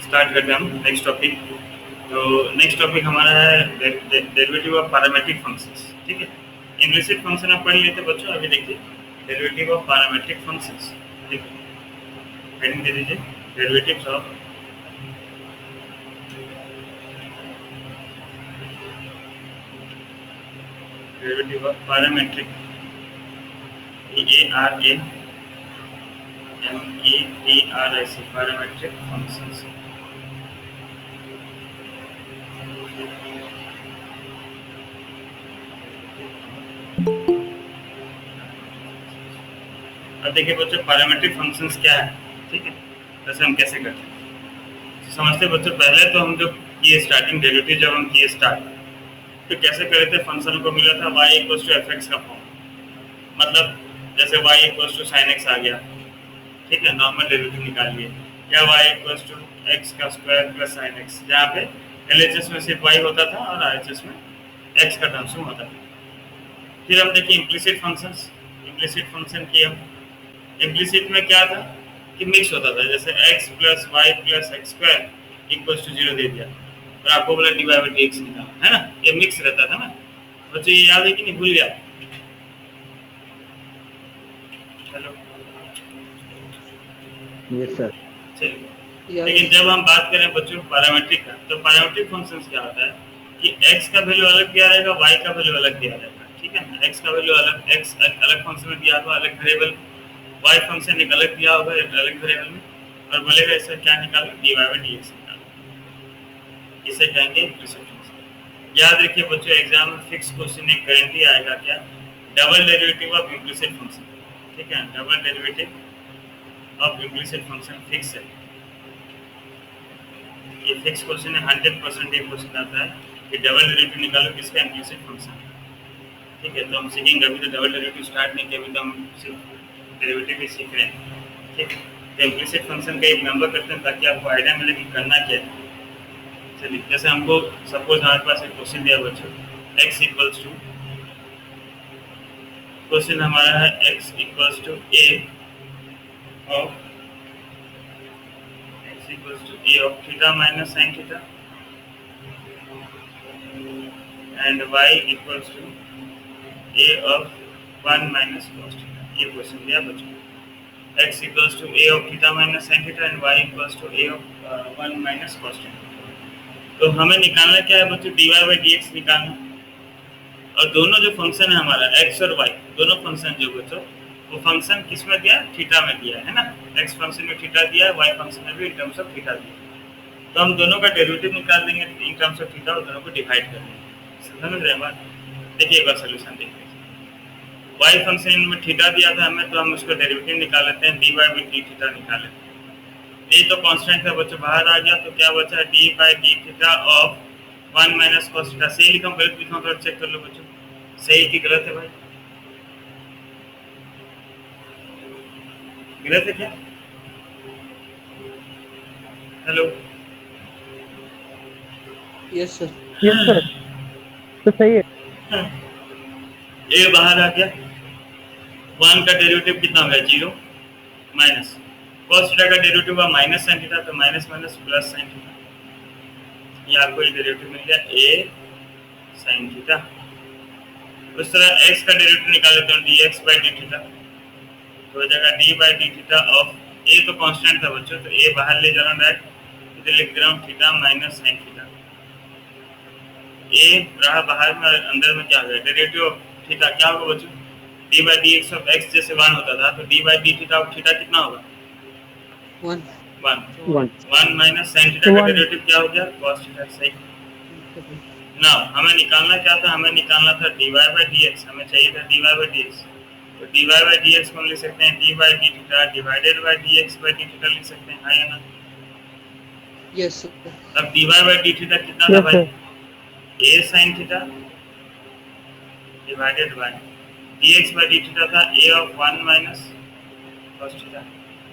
Start करते हैं हम नेक्स्ट टॉपिक। तो नेक्स्ट टॉपिक हमारा है डेरिवेटिव ऑफ पैरामेट्रिक फंक्शंस। ठीक है, इम्प्लिसिट फंक्शन आप पढ़ लेते बच्चों। अभी देखिए डेरिवेटिव ऑफ पैरामेट्रिक फंक्शंस। ठीक है, हेडिंग दे दीजिए derivatives of parametric PARAMETRIC parametric functions. अब देखिए बच्चों पैरामेट्रिक फंक्शंस क्या है। ठीक है, वैसे हम कैसे करते हैं समझते बच्चों। पहले तो हम जो किए स्टार्टिंग डेरिवेटिव जब हम किए स्टार्ट तो कैसे करे थे, फंक्शन को मिला था y = fx का फॉर्म। मतलब जैसे y = sin x आ गया, ठीक है, नॉर्मल डेरिवेटिव निकाल लिए, या y = x² + sin x, जहाँ पे LHS में सिर्फ y होता था और RHS में x का टर्म्स में होता था। फिर हम देखिए इम्प्लिसिट फंक्शंस। इम्प्लिसिट फंक्शन की हम इम्प्लिसिट में क्या था कि मिक्स होता था, जैसे x + y + x² = 0 दे दिया और आपको बोला dy/dx निकालना है ना, ये मिक्स रहता था ना बच्चों। ये याद है कि नहीं, भूल गया? Hello, yes sir. चलिए, लेकिन जब हम बात करें बच्चों पैरामेट्रिक का, तो पैरामेट्रिक फंक्शंस क्या होता है कि x का वैल्यू अलग दिया रहेगा, y का वैल्यू अलग दिया रहेगा। ठीक है ना, x का वैल्यू अलग, x अलग फंक्शन में दिया होगा, अलग वेरिएबल, y फंक्शन एक अलग दिया होगा एक अलग वेरिएबल में, और बोलेगा इससे क्या निकालो, dy/dx निकालो। इसे कहेंगे इम्प्लिसिट फंक्शन। याद रखिए बच्चों, एग्जाम में फिक्स क्वेश्चन एक गारंटी आएगा क्या, double derivative of implicit function. ठीक है, double derivative of implicit function fix है, ये फिक्स क्वेश्चन है। 100% ये क्वेश्चन आता है कि डबल डेरिवेटिव निकालो किसका, इम्प्लिसिट फंक्शन। ठीक है, तो हम सीखेंगे, अभी तो डबल डेरिवेटिव स्टार्ट नहीं किया, अभी तो हम सिर्फ डेरिवेटिव ही सीख रहे हैं। ठीक है, तो इम्प्लिसिट फंक्शन का एक नंबर करते हैं ताकि आपको आइडिया मिले कि करना क्या है। चलिए, जैसे हमको सपोज हमारे पास एक क्वेश्चन दिया बच्चों, x = क्वेश्चन हमारा है x = a of theta minus sin theta and y = a of 1 minus cos theta। ये क्वेश्चन दिया बच्चों, x = a of theta minus sin theta and y = a of 1 minus cos theta। तो हमें निकालना क्या है बच्चों, dy/dx निकालना। और दोनों जो फंक्शन है हमारा x और y, दोनों फंक्शन जो बच्चों, वो फंक्शन किस में दिया, थीटा में दिया है ना। x फंक्शन में थीटा दिया है, y फंक्शन में भी इन टर्म्स ऑफ थीटा दिया है। तो हम दोनों का डेरिवेटिव निकाल देंगे इन टर्म्स ऑफ थीटा और दोनों को डिवाइड कर देंगे। समझ रहे हैं बात? देखिए एक बार सॉल्यूशन देखिए। y फंक्शन में थीटा दिया था हमें, तो हम उसका डेरिवेटिव निकाल लेते हैं, dy/dθ निकाल लेते हैं। ये तो कांस्टेंट है बच्चों, बाहर आ गया, तो क्या बचा, d/dθ of 1 minus cos theta. सही लिखा हूं, गलत लिखा हूं, थोड़ा चेक कर लो बच्चों, सही कि गलत है भाई, गलत है क्या? Hello, yes sir. Yes sir, तो सही है। ये बाहर आ गया, 1 का डेरिवेटिव कितना हो गया, 0 माइनस cos थीटा का डेरिवेटिव हुआ माइनस sin थीटा, तो minus minus plus sin theta. ये आपको ये डेरिवेटिव मिल गया a sin थीटा। उस तरह x का डेरिवेटिव निकाल लेते हैं, dx/dθ, तो हो जाएगा d/dθ ऑफ a, तो कांस्टेंट था बच्चों, तो a बाहर ले जा रहा हूं डायरेक्ट, इधर लिख दे रहा हूं theta minus sin theta. a रहा बाहर में, अंदर में क्या हो गया, डेरिवेटिव ऑफ थीटा क्या होगा बच्चों, d/dx ऑफ x जैसे 1 होता था, तो d/dθ ऑफ थीटा कितना होगा, 1 माइनस sin थीटा का डेरिवेटिव क्या हो गया, cos थीटा। सही ना, हमें निकालना क्या था, हमें निकालना था dy/dx, हमें चाहिए था dy/dx, तो dy/dx को लिख सकते हैं d/dθ डिवाइडेड बाय dx/dθ लिख सकते हैं, हाँ या ना? यस। अब dy/dθ कितना था भाई, a sin theta divided bye dx/dθ था a of 1 minus cos theta.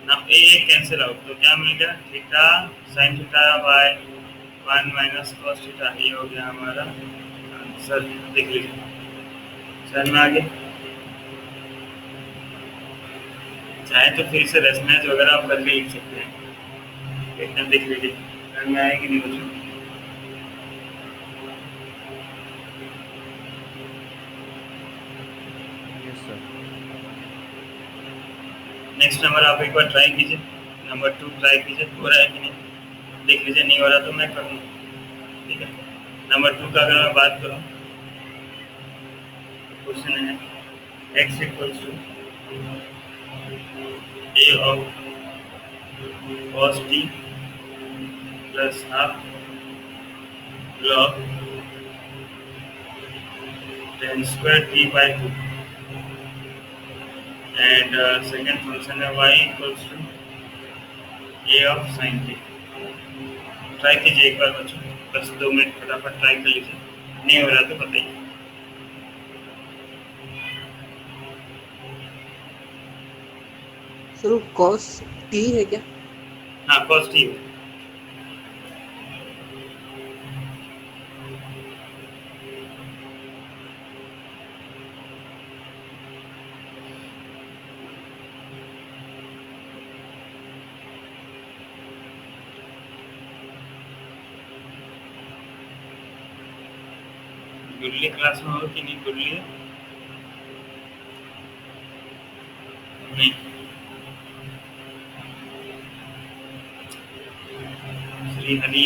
Now a cancel out, तो क्या मिल गया, theta sin theta by 1 minus cos theta. ये हो गया हमारा आंसर, देख लीजिए समझ में आ गया। चाहे तो फिर से रेशनलाइज वगैरह आप करके लिख सकते हैं। एक टाइम देख लीजिए समझ में आएगी नहीं बच्चों। Yes sir. नेक्स्ट नंबर आप एक बार ट्राई कीजिए, नंबर 2 ट्राई कीजिए, हो रहा है कि नहीं देख लीजिए, नहीं हो रहा तो मैं करूँगा, ठीक है। नंबर 2 का अगर मैं बात करूँ, क्वेश्चन है x equals to a of cos t plus half log tan square t by 2 and second function है y equals to a of sin t। Try कीजिए एक बार बच्चों, बस 2 मिनट फटाफट ट्राई कर लीजिए, नहीं हो रहा तो बताइए। सर वो कॉस टी है क्या? हाँ cos t है। गुल्ली क्लास में हो कि नहीं गुल्ली है? नहीं। श्री हरि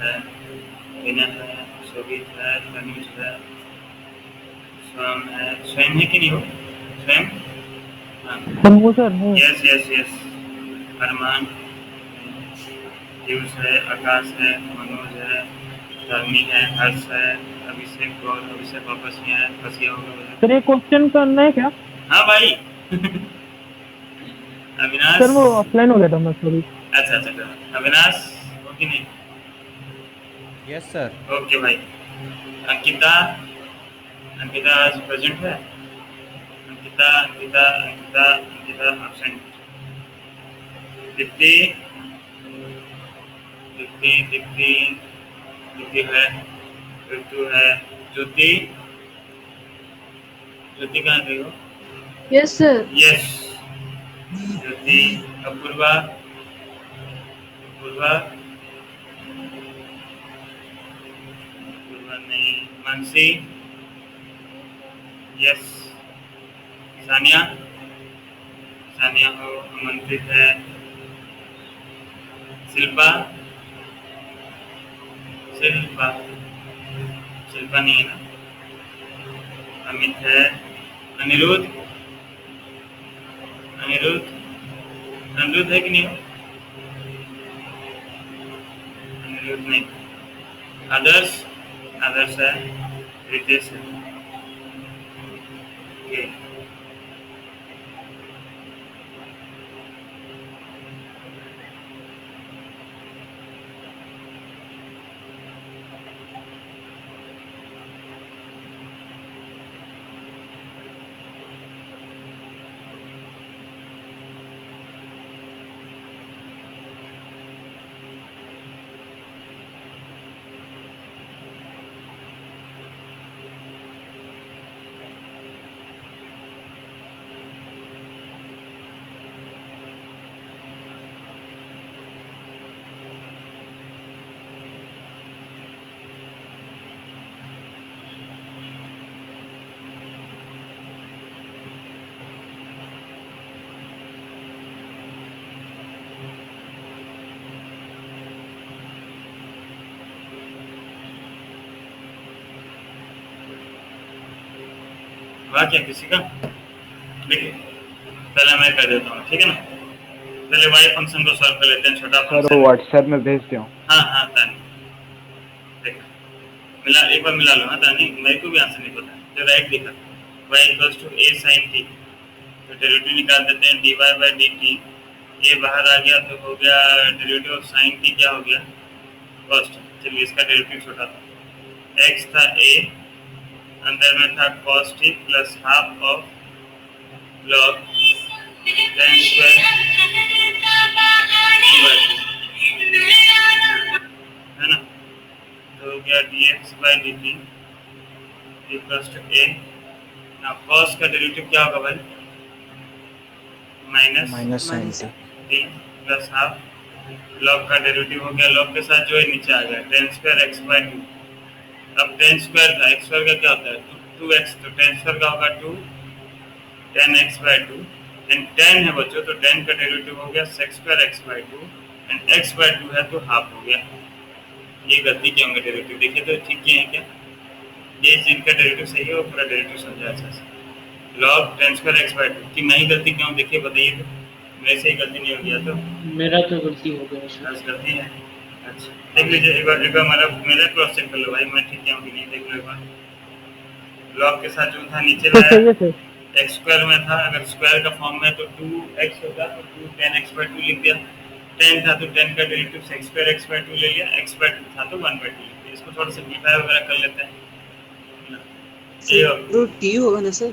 है, विनय है, शोभित है, तनुज है, स्वयं है, स्वयं है कि नहीं हो स्वयं? हाँ समूह सर नहीं यस यस यस, अरमान, पीयूष है, आकाश है, मनोज है, धर्मी है, हर्ष है, अभिषेक गौर, अभिषेक वापस नहीं आया, फंसिया होगा। सर ये क्वेश्चन करना है क्या? हाँ भाई अविनाश। सर वो ऑफलाइन हो गया था मैं सॉरी। अच्छा अच्छा अच्छा, अविनाश हो कि नहीं? Yes sir. ओके भाई। अंकिता, अंकिता आज प्रेजेंट है? अंकिता अंकिता अंकिता अंकिता एब्सेंट। दीप्ति दीप्ति दीप्ति दीप्ति है, ऋतु है, ज्योति, ज्योति कहाँ गई हो? Yes sir. यस ज्योति, अपूर्वा, अपूर्वा, अपूर्वा नहीं, मानसी, यस, सानिया, सानिया हो, अमनप्रीत है, शिल्पा, शिल्पा, शिल्पा नहीं है ना, अमित है, अनिरुद्ध, अनिरुद्ध, अनिरुद्ध है कि नहीं हो? अनिरुद्ध नहीं, आदर्श, आदर्श है, रितेश है, ओके। हुआ क्या किसी का? देखिए पहले मैं कर देता हूँ, ठीक है ना। पहले वाई फंक्शन को सॉल्व कर लेते हैं, छोटा सर फंक्शन वो है। व्हाट्सएप में भेज दो। हाँ हाँ तानी, देख मिला, एक बार मिला लो। हाँ तानी, मेरे को भी आंसर नहीं पता, जो राइट लिखा y equals to a sin t, तो डेरिवेटिव निकाल देते हैं dy बाई dt। a बाहर आ गया तो हो गया डेरिवेटिव ऑफ sin t, क्या हो गया cos t। चलिए इसका डेरिवेटिव छोटा था, x था a, अंदर में था cos t plus half of log tan square t by 2, है ना। तो हो गया dx by dt equals to a। Now cos का डेरिवेटिव क्या होगा भाई? Minus minus sine minus T. t plus half log का डेरिवेटिव हो गया, लॉग के साथ जो है नीचे आ गया tan square X by two. अब टेन स्क्वायर था, एक्स स्क्वायर का क्या होता है टू एक्स, तो टेन स्क्वायर का होगा two tan X by two and tan है बच्चों तो टेन का डेरिवेटिव हो गया sec square X by two and X by two है तो हाफ हो गया। ये गलती क्या होंगे डेरिवेटिव देखिए तो ठीक किए हैं क्या, ये जिनका डेरिवेटिव सही है वो पूरा डेरिवेटिव समझा अच्छा से। Log tan square X by to कि मैं ही गलती क्यों देखिए बताइए तो, मेरे से ही गलती नहीं हो गया तो मेरा तो गलती हो गया सर। बस गलती है। अच्छा देख लीजिए एक बार मेरा क्रॉस चेक कर लो भाई, मैं ठीक हूँ कि नहीं देख लो एक बार। लॉग के साथ जो था नीचे तो लाया सही है सर। एक्स स्क्वायर में था, अगर स्क्वायर का फॉर्म में तो टू एक्स होगा तो two tan X by two लिख दिया, टेन था तो टेन का derivative sec square X by two ले लिया, एक्स बाय टू था तो वन बाय टू लिख दिया। इसको थोड़ा सिंप्लीफाई वगैरह कर लेते हैं। ये सर टी होगा ना सर?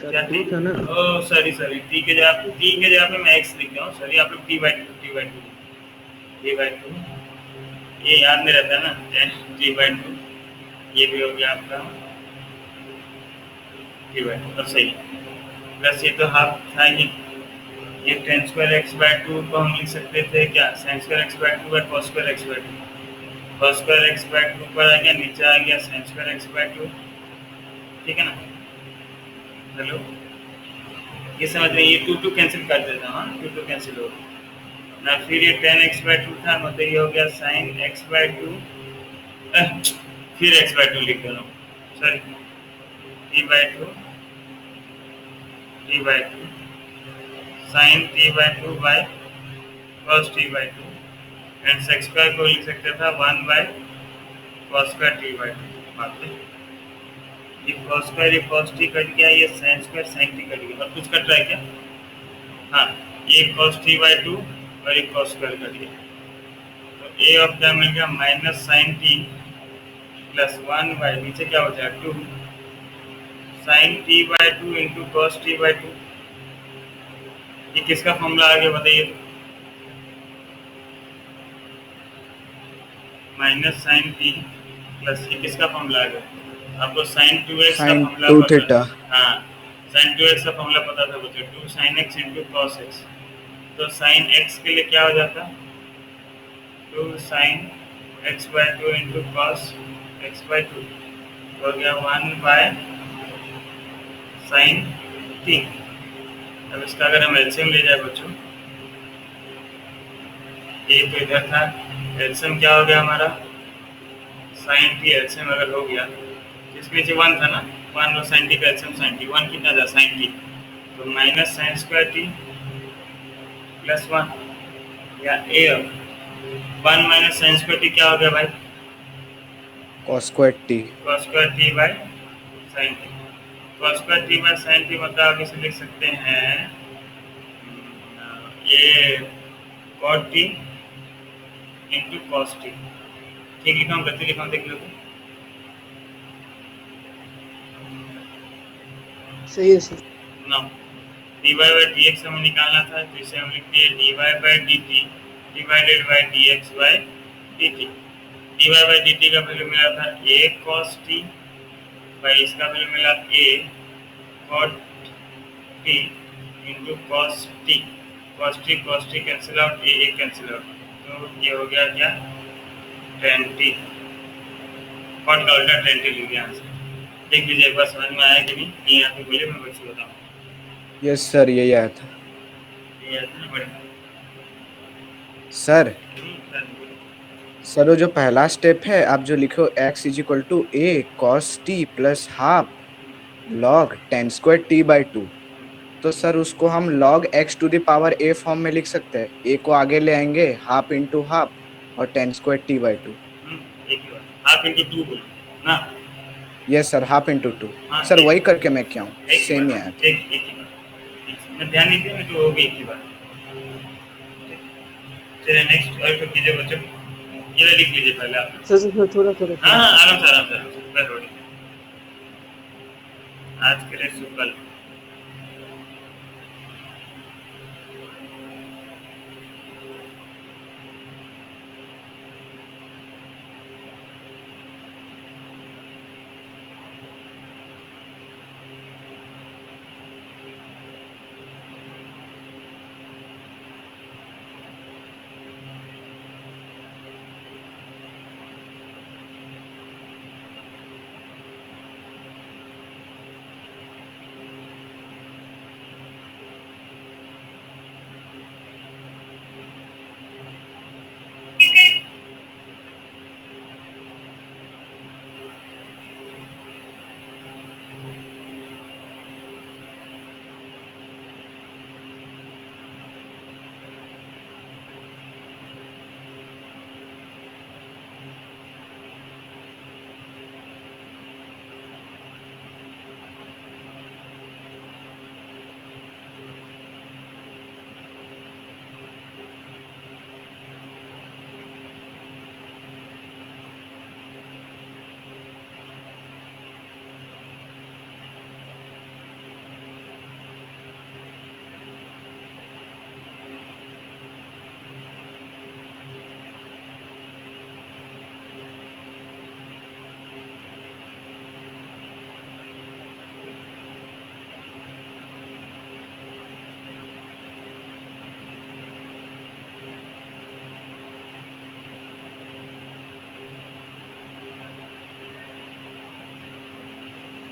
क्या टू था ना। ओह सॉरी टी के जगह पे मैं एक्स लिख रहा हूँ, सॉरी आप लोग टी बाय टू ये याद नहीं रहता है ना, टी बाय टू ये भी हो गया आपका टी बाय टू, अब सही प्लस ये तो हाफ था, ये ten square X by to को हम लिख सकते थे क्या sign square X by two by cos square X by to, cos square X by to पर आ गया नीचे आ गया sign square X by to, ठीक है ना। हेलो ये समझ रहे ये टू कैंसिल कर देता हूँ, टू कैंसिल हो ना, फिर ये टेन एक्स बाय टू था मतलब ये हो गया साइन एक्स बाय टू फिर एक्स बाय टू लिख दे रहा हूँ sorry T by two sine T by two by cos T by two and sec square को लिख सकते था one by cos square T by two. बात है ये कॉस स्क्वायर ये कॉस टी कट गया, ये sine square sine T cut गया और कुछ कट रहा है क्या, हाँ ये कॉस टी बाय टू और ये कॉस स्क्वायर कट गया, तो ए ऑफ क्या मिल गया minus sine T plus one by नीचे क्या हो जाएगा two sine T by two into cos T by two. ये किसका फॉर्मूला आ गया बताइए तो, माइनस साइन टी प्लस ये किसका फॉर्मूला आ गया आपको साइन टू एक्स का साइन फॉर्मूला टू पता, थीटा। हाँ साइन टू एक्स का फॉर्मूला पता था बच्चों two sine x into cos X, तो साइन एक्स के लिए क्या हो जाता two sine x by two into cos x by two हो गया वन बाय साइन टी। अब इसका अगर हम एलसीएम ले जाए बच्चों, ये तो इधर था एलसीएम क्या हो गया हमारा साइन टी, एलसीएम अगर हो गया इसके नीचे वन था ना, वन और साइन टी का एलसीएम साइन टी, वन कितना था साइन टी तो minus sine square t plus one या a one minus sine square t क्या हो गया भाई cos square t. Cos square T by sine t, cos square T by sine t मतलब आप इसे लिख सकते हैं ये cot t into cos t, ठीक लिखा हूँ गलती लिखा हूँ देख लो तो। सही है sir. Now d y by D x हमें निकालना था तो इसे हम लिखते हैं d y by d t divided by D x by d t. D y by d t का वैल्यू मिला था ए कॉस टी बाई इसका वैल्यू मिला a cot t into cos t, cos t cancel out a cancel out, तो ये हो गया क्या टेन टी, कॉट का उल्टा टेन टी लिख दिया आंसर। देख लीजिए एक बार समझ में आया कि नहीं आया तो बोलिए मैं बच्चे बताऊँ। यस सर यही आया था ये है बड़े सर। सर सर वो जो पहला स्टेप है आप जो लिखो x is equal to a cos T plus half log tan square T by two, तो सर उसको हम log x to the power a form में लिख सकते हैं। a को आगे ले आएंगे हाफ इंटू हाफ और tan square T by two. एक ही बात हाफ इंटू टू बोलो ना, yes sir half into two. हाँ, सर एक- वही करके मैं क्या हूँ एक ही सेम ही बात, आया था। एक ही बात मैं ध्यान नहीं दिया तो होगी एक ही बात। चलिए नेक्स्ट और फिर कीजिए बच्चों, ये लिख लीजिए पहले आप। सर थोड़ा थोड़ा हाँ हाँ आराम से बस हो गया। आज के लिए सुकल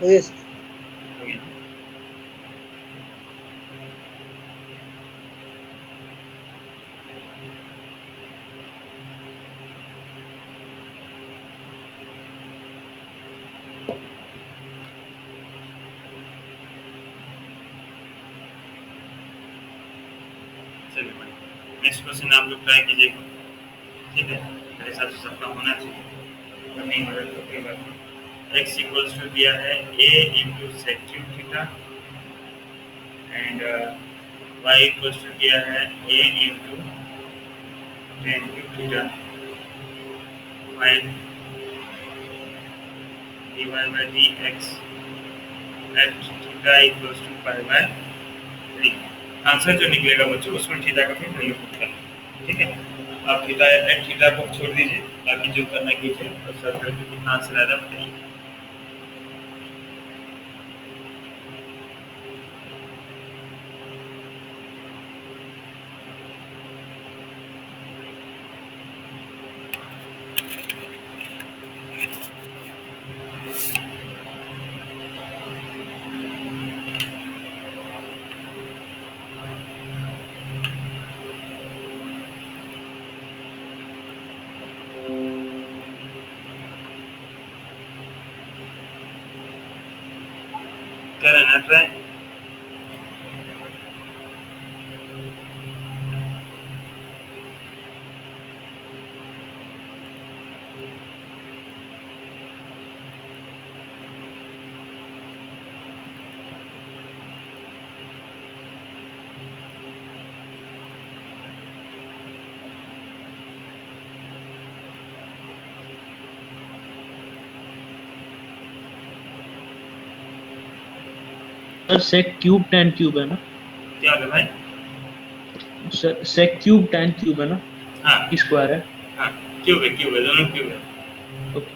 हो गया सर। हो गया। चलिए बढ़िया। नेक्स्ट क्वेश्चन आप लोग ट्राई कीजिएगा, ठीक है? मेरे हिसाब से सबका होना चाहिए, अगर नहीं हो रहा तो कोई बात नहीं। एक्स इक्वल्स टू दिया है a into sec cube theta and y equals to दिया है a into tan cube theta, find dy by dx at theta equals to pi by 3। Answer जो निकलेगा बच्चों उसमें थीटा का फिर वैल्यू पुट करना, ठीक है? आप थीटा एट थीटा को छोड़ दीजिए, बाकी जो करना कीजिए और सर करके कितना आंसर आ रहा है बताइए। कर ना try. Sir sec cube tan cube है ना? क्या होगा भाई? Sir sec cube tan cube है ना? हाँ स्क्वायर है। हाँ, क्यूब है, दोनों क्यूब है। Okay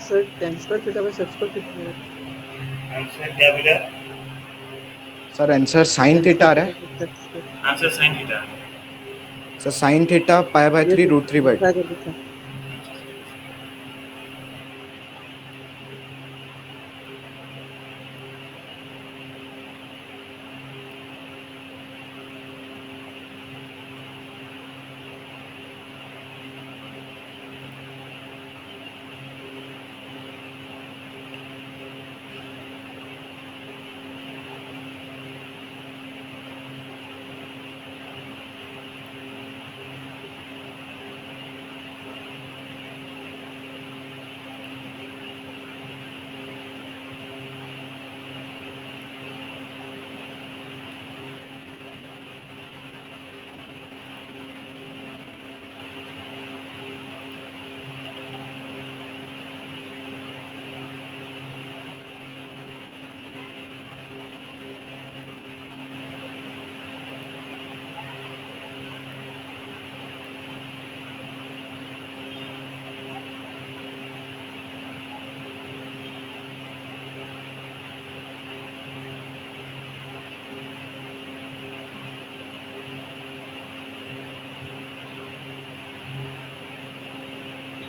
sir tan square theta by sec square theta. Answer क्या मिला? सर आंसर साइन थीटा आ रहा है। Answer sine theta. Sir sine theta pi by 3 root 3 by 2। Try कर देते हैं।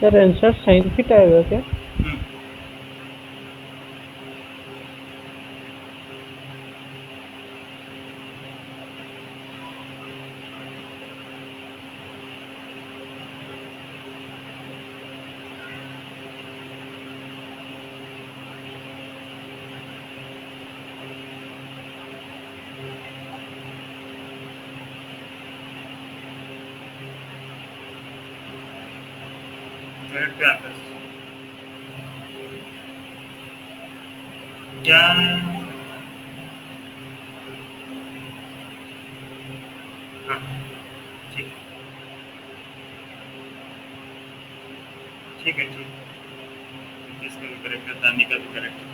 सर आंसर साइन थीटा आएगा क्या? करेक्ट आंसर क्या? हाँ ठीक, ठीक है ठीक। इसका भी करेक्ट है, दानी का भी करेक्ट है।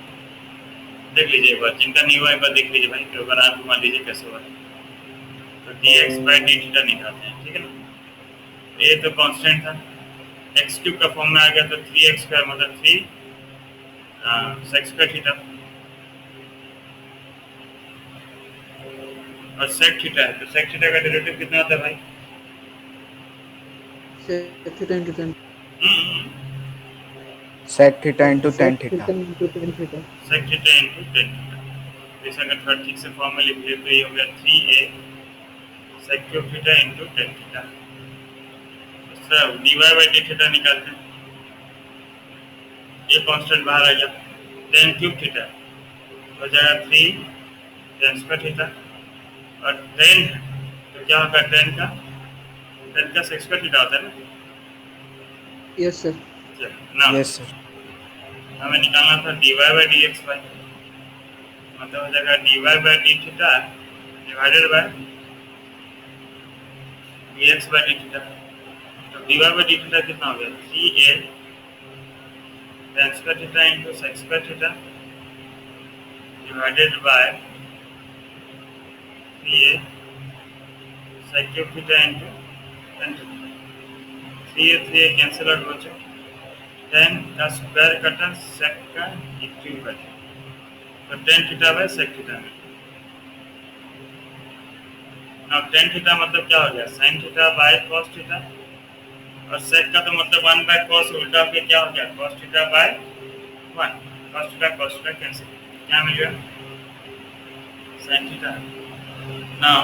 देख लीजिए एक बार, चिंता नहीं हुआ एक बार देख लीजिए भाई, तो अगर आप घुमा लीजिए कैसे हुआ। तो dx बाय डी थीटा निकालते हैं, ठीक है ना? ये तो कांस्टेंट था, एक्स क्यूब का फॉर्म में आ गया तो 3x स्क्वायर मतलब 3 सेक स्क्वायर थीटा, और सेक थीटा है तो सेक थीटा का डेरिवेटिव कितना होता है भाई? sec theta into tan। sec theta into tan Sec theta. theta into tan theta. sec theta into tan theta. इसे अगर थोड़ा ठीक से फॉर्म में लिख ले तो ये हो गया 3a sec cube theta into tan theta. सब dy बाई डी थीटा निकालते हैं, ये कांस्टेंट बाहर आ गया, टेन क्यूब थीटा हो जाएगा 3 टेन स्क्वायर थीटा, और टेन है तो क्या होगा, टेन का सेक स्क्वायर थीटा होता है ना। Yes, sir. ना Yes sir. हमें निकालना था dy by D X Y, मतलब हो जाएगा dy by D theta divided by dx by D theta. तो dy बाई डी थीटा कितना हो गया, 3a tan square theta into sec square theta divided by 3a sec cube theta into tan theta. 3a cancel out बचा, tan का square कटा sec का cube बचा, तो tan theta by sec theta. अब tan थीटा मतलब क्या हो गया, sin theta by cos theta, और sec का तो मतलब 1 बाय cos, उल्टा होके क्या हो गया, cos theta by 1, cos theta cancel, क्या मिल गया, sin थीटा। नाउ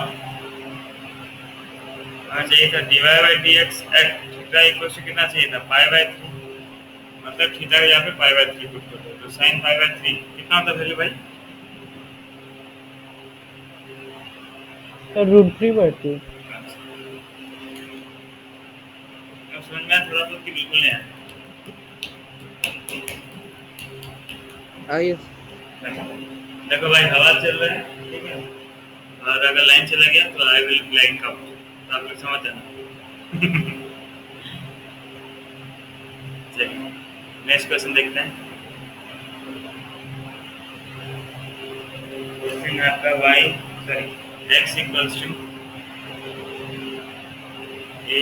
हमें चाहिए था dy by D X at theta equal to कितना चाहिए था, पाई बाई 3, मतलब थीटा को यहाँ पे पाई बाई 3 पुट कर दो, तो sin पाई बाई 3 कितना होता है वैल्यू भाई, सर √3/2। अब समझ में आया थोड़ा बहुत कि बिल्कुल नहीं आया। Yes. देखो भाई हवा चल रहा है, ठीक है, और अगर लाइन चला गया तो आई विल लाइन काउंट, तो आप लोग समझ जाना। चलिए नेक्स्ट क्वेश्चन देखते हैं। क्वेश्चन आपका x equals to a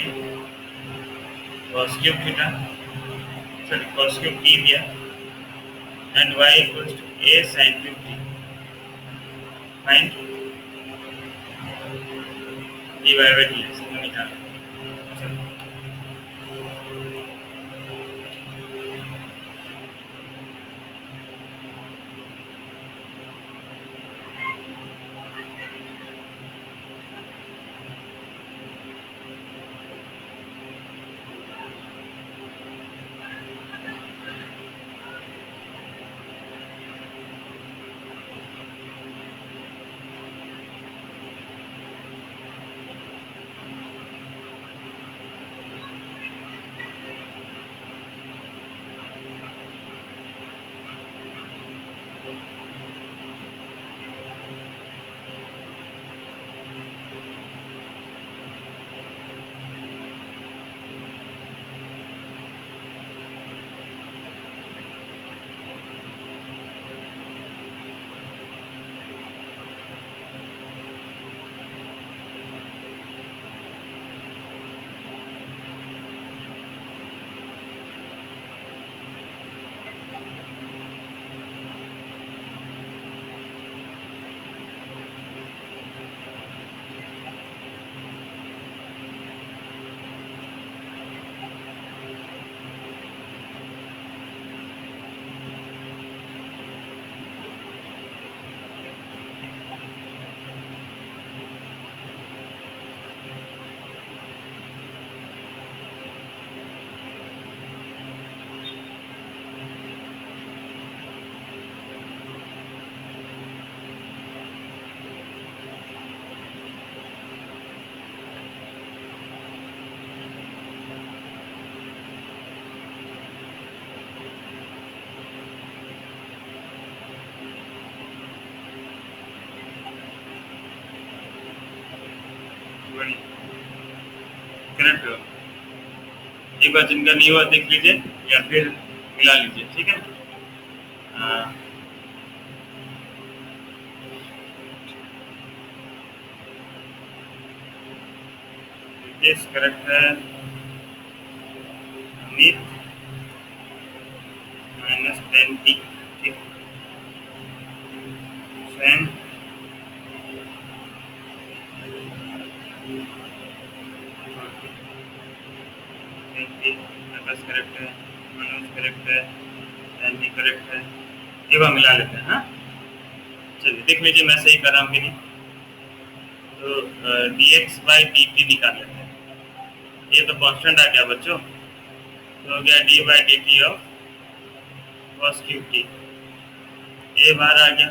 cos cube theta, sorry cos cube t दिया, and y equals to a sin cube t, find dy by dx निकालना। करेक्ट हो, एक बार जिनका नहीं हुआ देख लीजिए या फिर मिला लीजिए, ठीक है ना। यस करेक्ट है, अमित -10t, ठीक, सेम बस करेक्ट है। मनोज करेक्ट है, एनडी करेक्ट है। एक बार मिला लेते हैं। हाँ, चलिए देख लीजिए मैं सही कर रहा हूँ कि नहीं। तो dx बाई dt निकाल लेते हैं। ये तो कांस्टेंट आ गया बच्चों, तो हो गया D by d t of cos cube t. ये बाहर आ गया,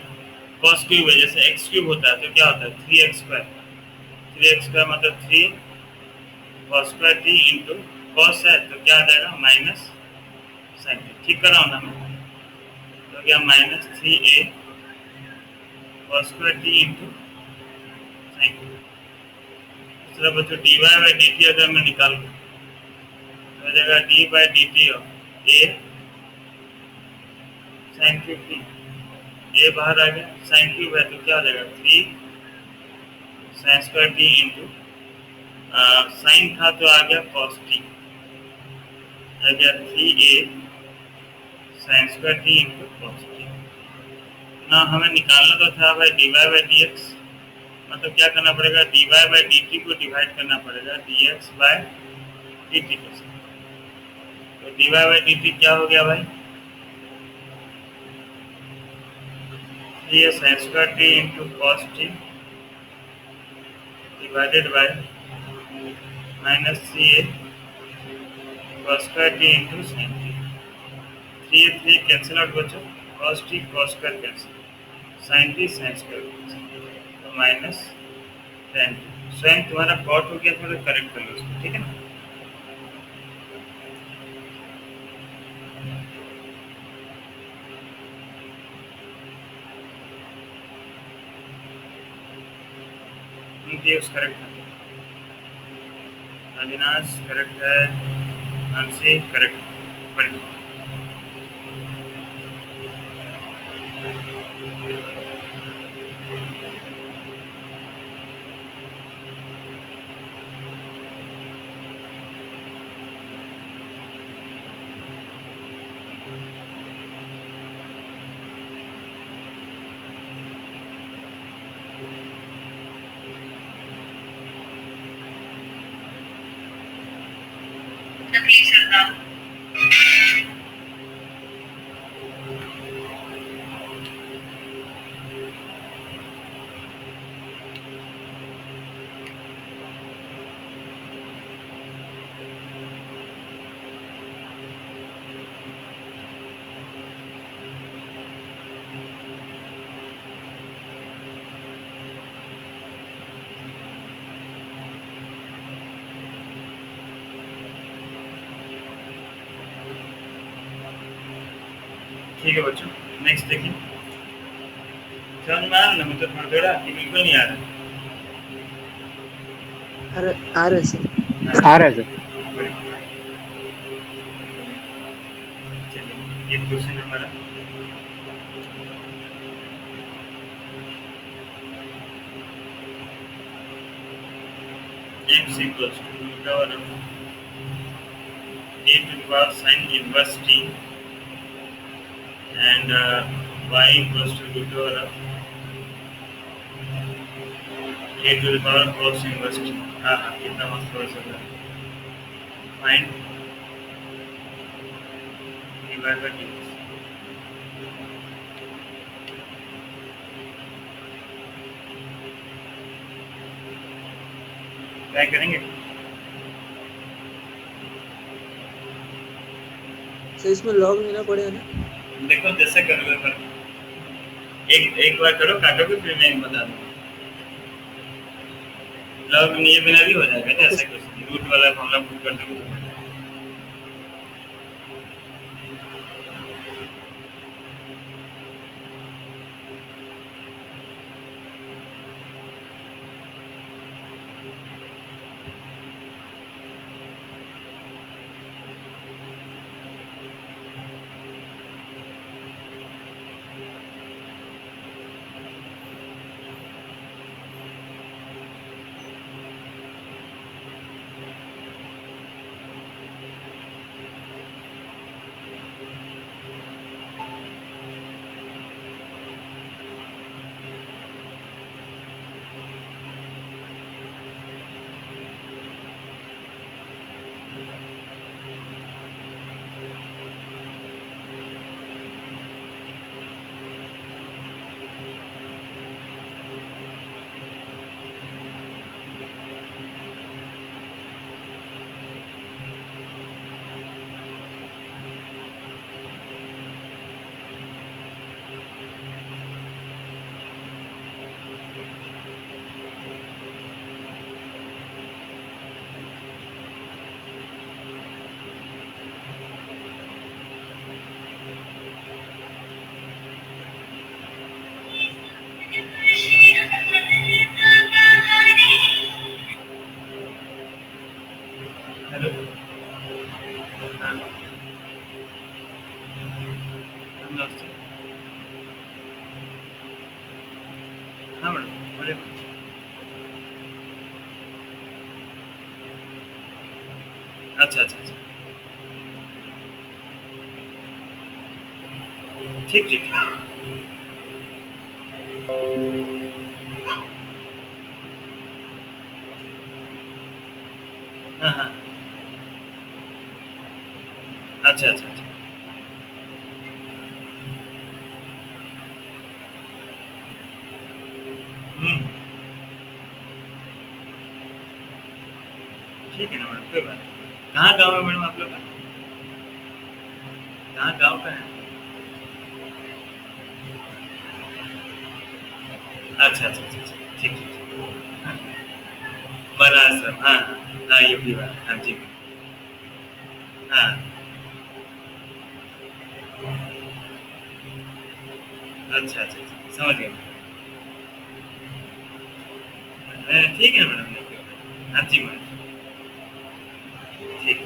कॉस क्यूब है, जैसे एक्स क्यूब होता है तो क्या होता है 3x²। 3x² मतलब 3 cos square t into cos है तो क्या आ जाएगा माइनस साइन टी। ठीक कर रहा हूँ ना मैं, तो क्या minus 3a cos square t into sine t. दूसरा बच्चों d y by d t अगर मैं निकाल लूँ तो हो जाएगा d by d t of a sine cube t. ये बाहर आ गया, साइन क्यूब है तो क्या हो जाएगा 3 sine square t into sine था तो आ गया कॉस टी, आ गया 3a sine square t into cos t. ना हमें निकालना तो था भाई d y by D x, मतलब क्या करना पड़ेगा d y by d t को डिवाइड करना पड़ेगा d x by d t के साथ। तो d y by d t क्या हो गया भाई 3a sine square t into cos t divided by minus 3a cos square t into sine t. 3 cancel out बच्चों, cos t cos square cancel, sine t sine square cancel, तो minus tan t. स्वयं तुम्हारा cot हो गया, थोड़ा correct कर लो उसको, ठीक है ना। उस करेक्ट है, अविनाश करेक्ट है, अंशी करेक्ट है। ठीक है बच्चों, नेक्स्ट देखिए। समझ में आ रहा ना, मतलब थोड़ा थोड़ा कि बिल्कुल नहीं आ रहा। आ रहे सर। आ रहा है सर। चलिए ये क्वेश्चन हमारा x equals to root over a to the power sin inverse t and y equals to root over a to the power cos inverse t। हाँ हाँ, कितना मस्त हो सकता है। Find dy by dx। क्या करेंगे? सर इसमें लॉग लेना पड़ेगा ना। देखो जैसे करोगे पर एक बार करो, काटोगे फिर मैं बता दूंगा। लॉग लिए बिना भी हो जाएगा, जैसे कुछ रूट वाला फॉर्मूला पुट कर दोगे। हेलो। हाँ नमस्ते। हाँ मैडम बोलिए। अच्छा अच्छा अच्छा, ठीक ठीक। हाँ हाँ, अच्छा अच्छा अच्छा। हम्म, ठीक है ना मैडम, कोई बात नहीं। कहाँ गाँव है मैडम आप लोग का? कहाँ गाँव का है? अच्छा अच्छा अच्छा अच्छा, ठीक ठीक। हाँ, महाराष्ट्र, हाँ हाँ हाँ, यूपी वाला, हाँ जी। हाँ, अच्छा अच्छा अच्छा, समझ गया। ठीक है मैडम, हाँ जी मैडम, ठीक है।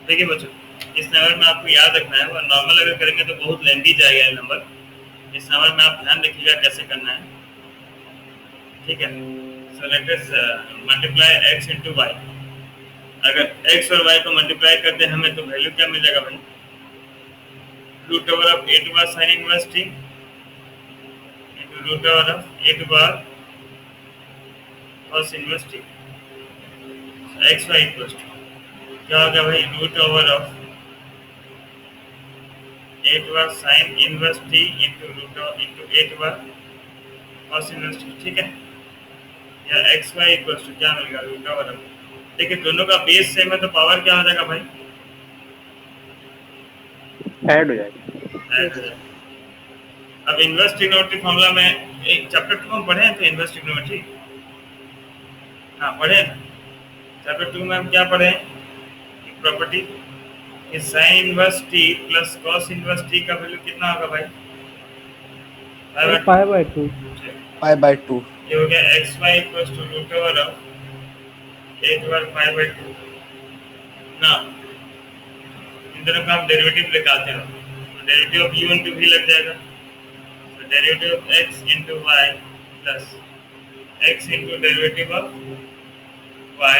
देखिए बच्चों, इस नंबर में आपको याद रखना है, और नॉर्मल अगर करेंगे तो बहुत लेंथी जाएगा ये नंबर। इस नंबर में आप ध्यान रखिएगा कैसे करना है, ठीक है। So let us multiply x into y. अगर x और y को मल्टीप्लाई कर दे हमें, तो वैल्यू क्या मिलेगा भाई? Root over of a to bar sine inverse t into root over of a to bar cos inverse t. X y equals to क्या होगा भाई? Root over of a to bar sine inverse t into root into a to bar cos inverse t, ठीक है। या x y equals to क्या मिलेगा? Root over of, देखिए दोनों का बेस सेम है तो पावर क्या हो जाएगा भाई? ऐड हो जाएगा। ऐड हो जाएगा। अब इनवर्स ट्रिग्नोमेट्री फॉर्मूला में एक चैप्टर 2 हम पढ़े हैं, तो इनवर्स ट्रिग्नोमेट्री हाँ पढ़े हैं। चैप्टर 2 में हम क्या पढ़े हैं? प्रॉपर्टी कि sine inverse t plus cos inverse t का वैल्यू कितना होगा भाई? Pi by 2। Pi by 2। ये हो गया x y equals to root over of a bar pi by 2 ना। इन दोनों का हम डेरिवेटिव निकालते हैं, तो derivative of u into v लग जाएगा। तो derivative of x into y plus x into derivative of y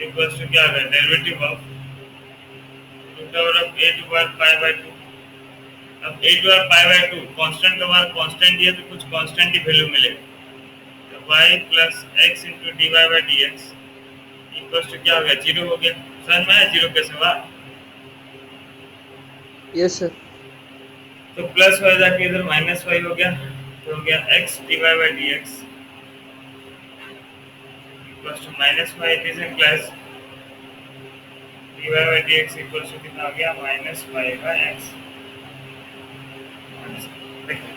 equals to क्या होगा? Derivative of root over of a to bar pi by 2। अब a to bar pi by 2 constant का बार constant दिया, तो कुछ कांस्टेंट की value मिलेगी। तो y plus x into d y by D x equals to क्या हो गया? 0 हो गया। समझ में आया 0 कैसे हुआ? Yes sir. तो प्लस वाई जाके इधर माइनस वाई हो गया, तो हो गया x d y by D x equals to minus y, it is plus d y by D x equals to कितना हो गया? Minus y by x. देखिए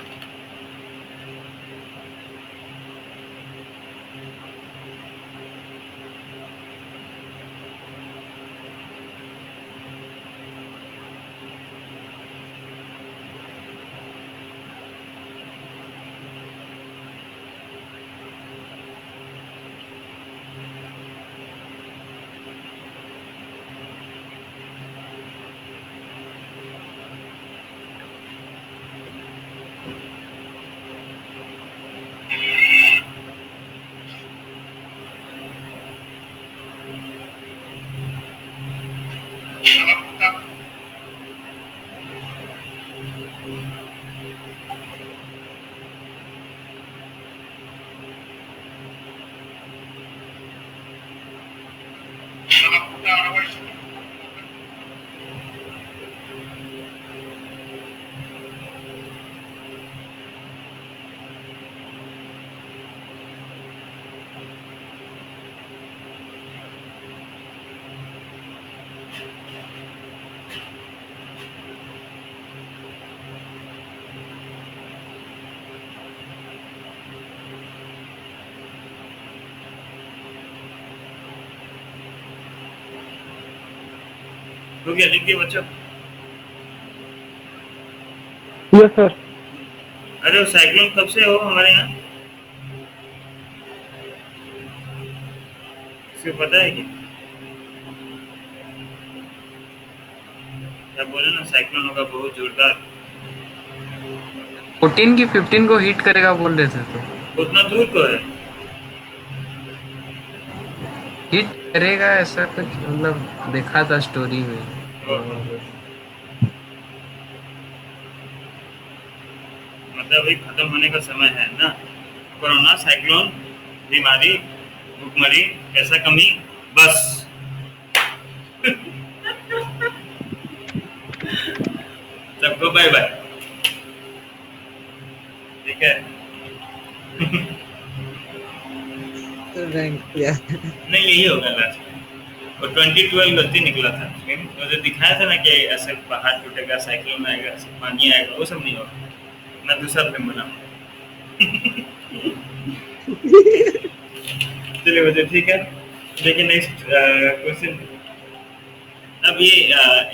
हो गया, लिख दिए बच्चों? Yes sir. अरे वो साइक्लोन कब से हो हमारे यहाँ, इसको पता है क्या बोले ना, साइक्लोन होगा बहुत जोरदार। 14 की 15 को हिट करेगा बोल रहे थे, तो उतना दूर को है? हिट करेगा ऐसा कुछ, मतलब देखा था स्टोरी में। मतलब अभी खत्म होने का समय है ना, कोरोना, साइक्लोन, बीमारी, भूखमरी, पैसा कमी, बस। सबको बाय बाय, ठीक है। तो रैंक किया। नहीं यही होगा लास्ट में, और 2012 गलती निकला था, तो जो दिखाया था ना कि ऐसे पहाड़ टूटेगा, साइक्लोन आएगा, पानी आएगा, वो सब नहीं होगा। मैं दूसरा फिल्म बनाऊंगा। चलिए बच्चे, ठीक है। देखिए नेक्स्ट क्वेश्चन। अब ये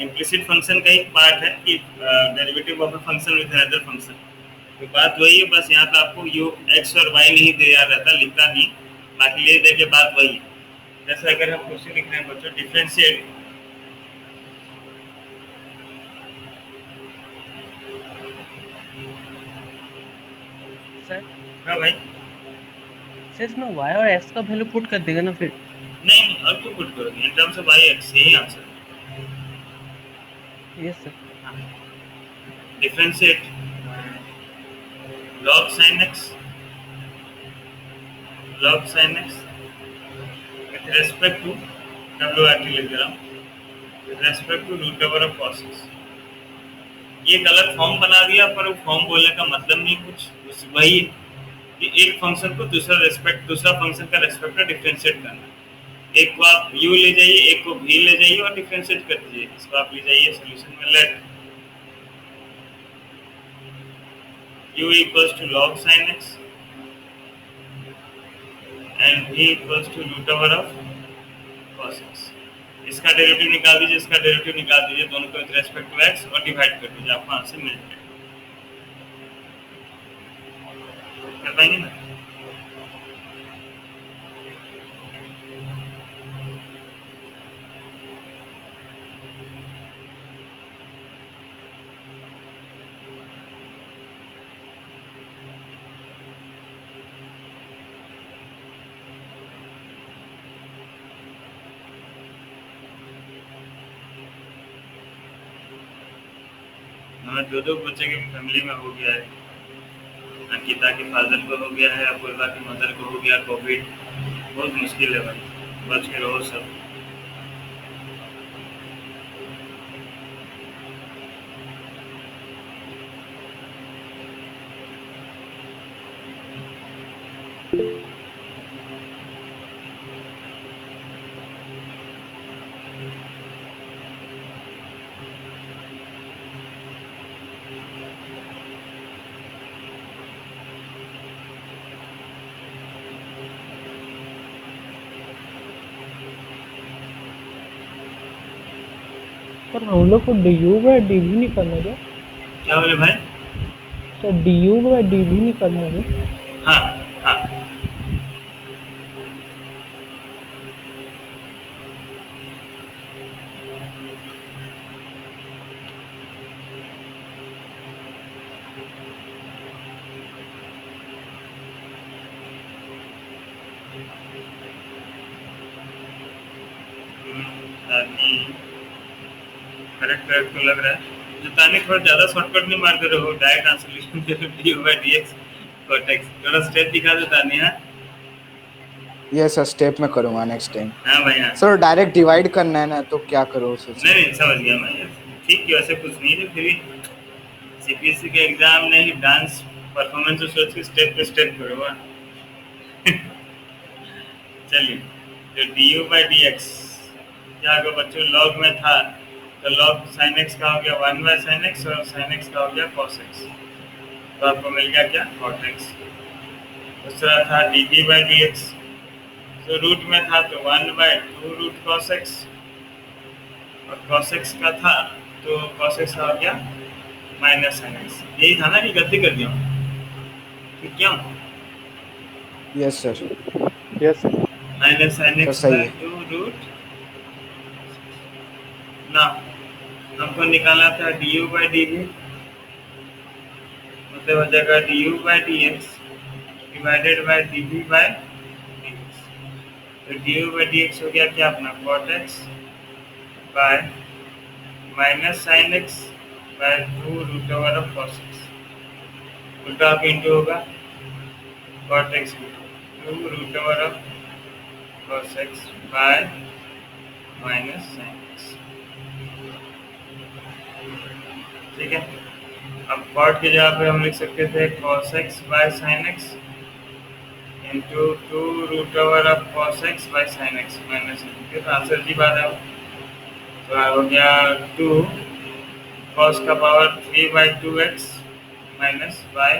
इम्प्लिसिट फंक्शन का एक पार्ट है कि derivative of a function with another function, तो बात वही है, बस यहाँ पे आपको यू एक्स और वाई नहीं दिया रहता, लिखता नहीं, बाकी ले देखिए बात वही है। जैसे अगर हम क्वेश्चन लिख रहे हैं बच्चों, डिफरेंशिएट सर हाँ भाई, सर इसमें y और x का वैल्यू पुट कर देगा ना फिर? नहीं और क्यों पुट करोगे, in terms of y x, यही answer. Yes sir. Differentiate log sin x with respect to WRT लिख दे रहा हूँ, with respect to root over of cos x। ये गलत फॉर्म बना दिया, पर वो फॉर्म बोलने का मतलब नहीं कुछ, वही कि एक फंक्शन को दूसरा फंक्शन का रेस्पेक्ट में डिफरेंशिएट करना। एक को आप u ले जाइए, एक को v ले जाइए और डिफरेंशिएट कर दीजिए। इसको आप ले जाइए सॉल्यूशन में, late u equals to log sin x and v equals to root over of cos x। इसका डेरिवेटिव निकाल दीजिए, इसका डेरिवेटिव निकाल दीजिए, दोनों को विद रेस्पेक्ट टू x और डिवाइड कर दीजिए, आपको आंसर मिल जाएगा। कर पाएंगे ना? हमारे दो बच्चे के फैमिली में हो गया है, अंकिता के फादर को हो गया है, अपूर्वा की मदर को हो गया कोविड। बहुत मुश्किल है भाई, बच के रहो सब। सर हम लोग को du बाय dv निकालना क्या? क्या बोले भाई? सर du बाय dv निकालना है। हाँ हाँ, करेक्ट तो लग रहा है। जो तानी थोड़ा ज्यादा शॉर्टकट नहीं मार दे रहे हो, डायरेक्ट आंसर लिख दे रहे हो, du by dx cot x। थोड़ा स्टेप दिखा दो तानी। हाँ ये सर स्टेप में करूंगा नेक्स्ट टाइम। हाँ भाई हाँ। सर डायरेक्ट डिवाइड करना है ना, तो क्या करो सोच। नहीं समझ गया मैं, ठीक है, वैसे कुछ नहीं है, फिर भी सीपीएससी के एग्जाम नहीं, डांस परफॉर्मेंस तो सोच के स्टेप पे स्टेप करो। हाँ चलिए, तो du by dx क्या होगा बच्चों, लॉग में था तो log sin x का हो गया 1 by sin x और sin x का हो गया cos x, तो आपको मिल गया क्या, cot x। दूसरा था dv by dx, तो रूट में था तो 1 by 2 रूट cos x, और cos x का था तो cos x का हो गया माइनस sin x। यही था ना कि गलती कर दिया? ठीक क्यों? Yes sir. Yes sir. Minus sine sir x सही बाय है। 2 रूट ना, हमको निकालना था डी बाई डी वी, मतलब हो जाएगा d u by D x divided by d v by D x. तो d u by D x हो गया क्या अपना cot x by minus sine x by 2 root over of cos x, उल्टा होकर इंटू होगा cot x 2 root over of cos x by minus sine x. ठीक है, अब कॉट की जगह पे हम लिख सकते थे cos x by sine x into 2 root over of cos x by sine x minus, तो आंसर जी बात है। तो हो गया 2 cos का power 3 by 2x minus by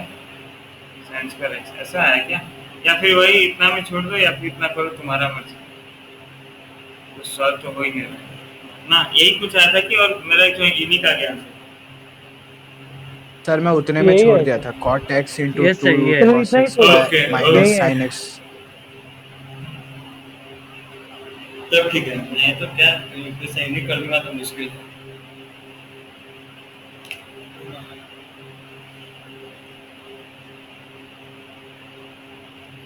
sine square x, ऐसा है क्या? या फिर वही इतना में छोड़ दो या फिर इतना करो, तुम्हारा मर्जी, तो सॉल्व तो हो ही नहीं रहा ना। यही कुछ आया था कि, और मेरा जो यूनिक आ गया आंसर। सर मैं उतने में यही छोड़ है दिया था, cot x इंटू ये 2 सही है। रूट सर cos इतना ही x तो है। ओके माइनस यही है। Sine x। तब ठीक है, नहीं तो क्या सही नहीं कर दूंगा तो मुश्किल है।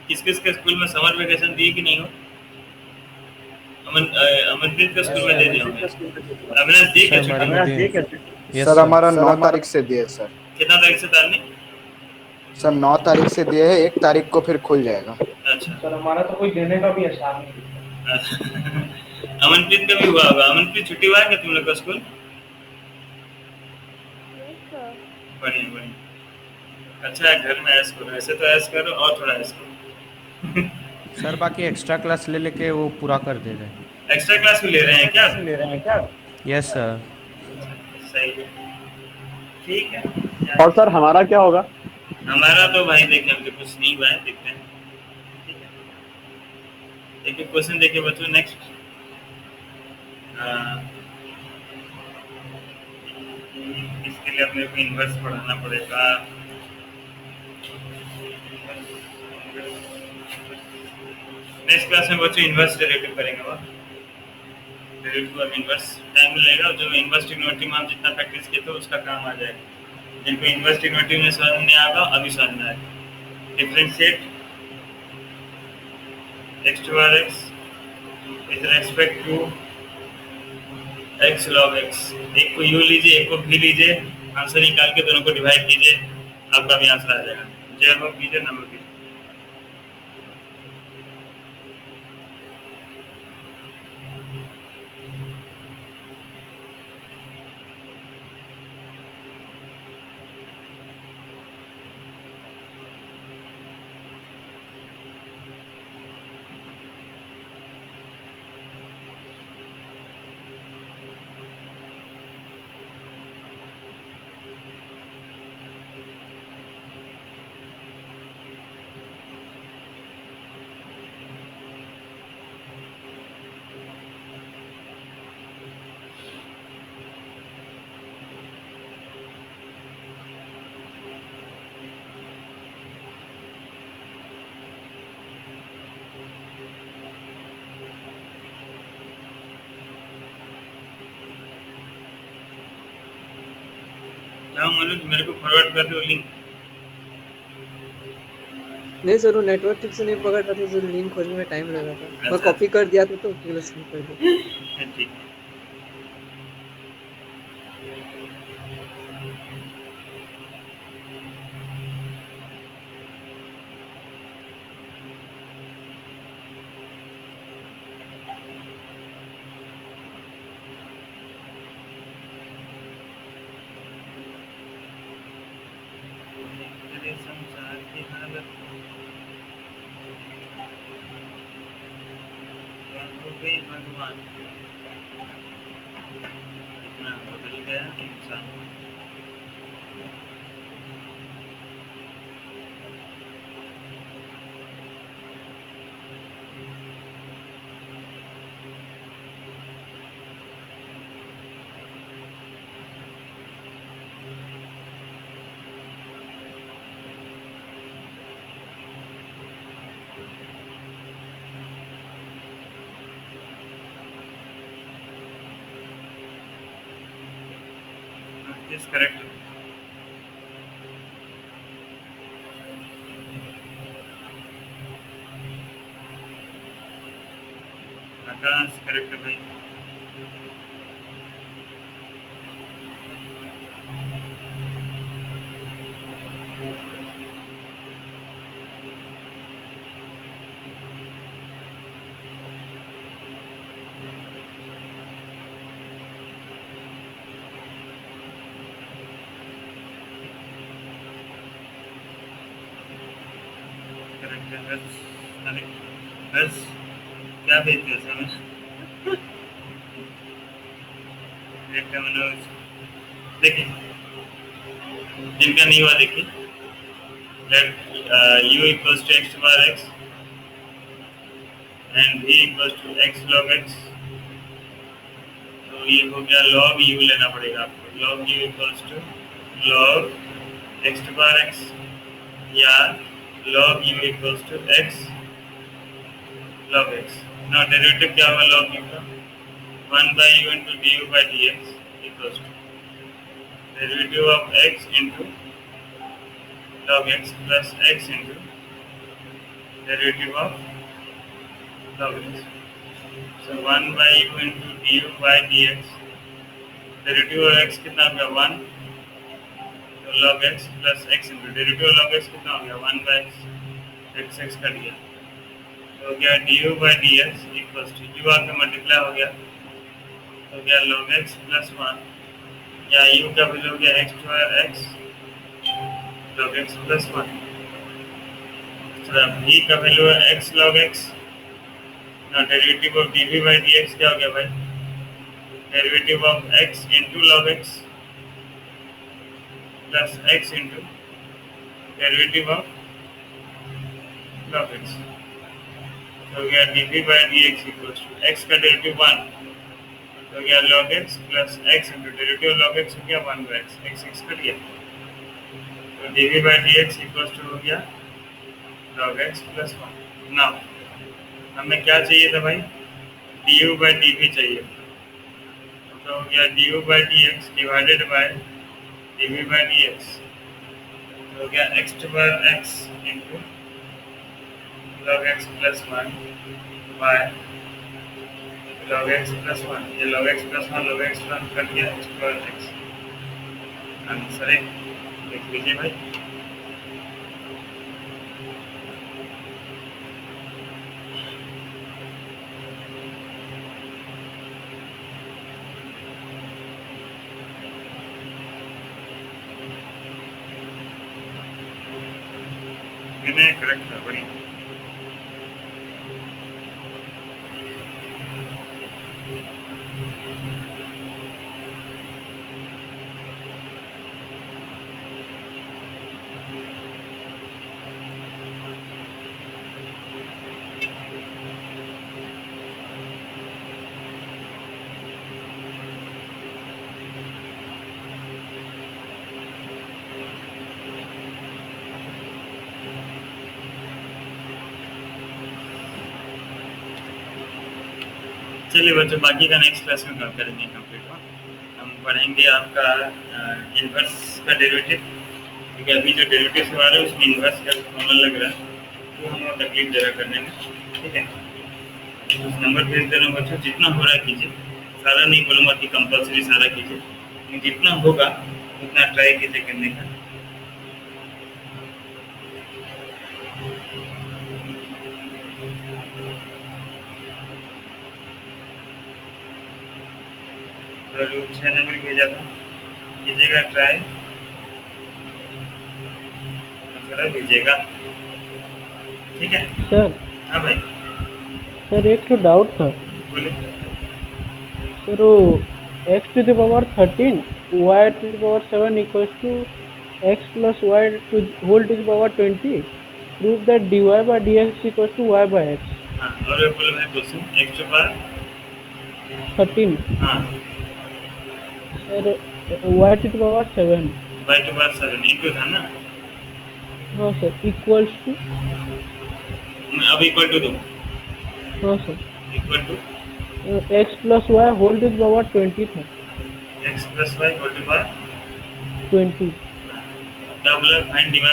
किस किस के स्कूल में समर वेकेशन दिए कि नहीं हो? अमनप्रीत का स्कूल में दे दिया होंगे। अविनाश दिए क्या सर छुट्टी? हमारे में दिए। Yes sir sir. हमारा 9 तारीख से दिए सर। कितना तारीख से डालनी? सर 9 तारीख से दिए है, 1 तारीख को फिर खुल जाएगा। अच्छा सर हमारा तो कोई देने का भी आसान नहीं। अमनप्रीत का भी हुआ होगा। अमनप्रीत छुट्टी हुआ है क्या तुम लोग का स्कूल? बढ़िया बढ़िया, अच्छा है, घर में ऐश करो, ऐसे तो ऐश करो और थोड़ा ऐश करो। सर बाकी एक्स्ट्रा क्लास ले लेके वो पूरा कर दे रहे हैं। एक्स्ट्रा क्लास भी ले रहे हैं क्या? Yes sir. सही है, ठीक है। और सर हमारा क्या होगा? हमारा तो भाई देखें, अभी कुछ नहीं हुआ है, देखते हैं। ठीक है, एक क्वेश्चन देखिए बच्चों। नेक्स्ट इसके लिए अपने को इन्वर्स पढ़ाना पड़ेगा। नेक्स्ट क्लास में बच्चों इन्वर्स डेरिवेटिव करेंगे। वो डेरिवेटिव ऑफ इन्वर्स टाइम लगेगा, जो इन्वर्स ट्रिग्नोमेट्री में हम जितना प्रैक्टिस किए तो उसका काम आ जाएगा। जिनको इन्वर्स ट्रिग्नोमेट्री में समझ नहीं आएगा अभी समझ में आएगा। Differentiate x to r x with respect to x log x। एक को u लीजिए, एक को v लीजिए, आंसर निकाल के दोनों को डिवाइड कीजिए, आपका भी आंसर आ जाएगा। जय हो कीजिए, नंबर कीजिए। जाओ मनोज, मेरे को फॉरवर्ड कर दो लिंक। नहीं सर, वो नेटवर्क ठीक से नहीं पकड़ रहा था, जो लिंक खोजने में टाइम लगा था। मैं अच्छा। कॉपी कर दिया था तो उसके सेंड कर दिया। ठीक। तेरे संसार की हालत क्या हो गई भगवान, इतना बदल गया इंसान। Is correct. आकाश करेक्ट है भाई। करेक्ट है बस। अरे बस क्या भेजते हो समझ। देखते हैं मनोज, देखिए जिनका नहीं हुआ देखिए। Let u equals to x bar x and v equals to x log x. तो ये हो गया log u लेना पड़ेगा आपको। log u equals to log x bar x या log u equals to x log x। now derivative क्या होगा log u का? 1 by u into du by dx equals to derivative of x into log x plus x into derivative of log x। so 1 by u into du by dx derivative of x कितना हो गया 1, तो log x plus x into derivative of log x कितना हो गया 1 by x x cut गया तो हो गया du by dx equals to u आके मल्टीप्लाई हो गया तो गया log x plus 1 या u का वैल्यू हो गया x square x log x plus 1। v का वैल्यू है x log x। ना derivative of dv by dx क्या हो गया भाई? Derivative of x into log x plus x into derivative of log x। तो गया dv by dx equals to x का डेरिवेटिव 1 तो गया log x plus x into derivative log x हो गया 1 by x x x cut गया तो dv by dx equals to हो गया log x plus 1। नाउ हमें क्या चाहिए था भाई? du by dv चाहिए तो हो गया du by dx divided by dv by dx तो हो गया x to power x into log x plus 1 by log x plus 1। ये log x plus 1 log x plus 1 cut गया x power x। आंसर है देख लीजिए भाई। इन्हें करेक्ट है बढ़िया। चलिए बच्चों बाकी का नेक्स्ट क्लास में करेंगे कंप्लीट। हम पढ़ेंगे आपका इन्वर्स का डेरिवेटिव। क्योंकि अभी जो डेरिवेटिव से आ रहा है उसमें इन्वर्स का फॉर्मूला लग रहा है तो हमें तकलीफ दे रहा करने में। ठीक है उस नंबर भेज दे रहा हूँ बच्चों। जितना हो रहा है कीजिए, सारा नहीं बोलूँगा कि कंपल्सरी सारा कीजिए, लेकिन जितना होगा उतना ट्राई कीजिए करने का। जरूर 6 नंबर भेजा था, कीजिएगा ट्राई, भेजिएगा। ठीक है सर। हाँ भाई सर एक तो डाउट था बोलिए। सर वो x to the power 13 y to the power 7 equals to x plus y to whole to the power 20 prove that dy by dx equals to y by x। हाँ और बोलो भाई question x to power 13 हाँ सर y to the power 7 y to power 7 equal था ना। हाँ सर इक्वल्स टू अब इक्वल टू दो। हाँ सर equal to x plus y whole to the power 20 था। x plus y whole to power 20. क्या बोला? Find dy by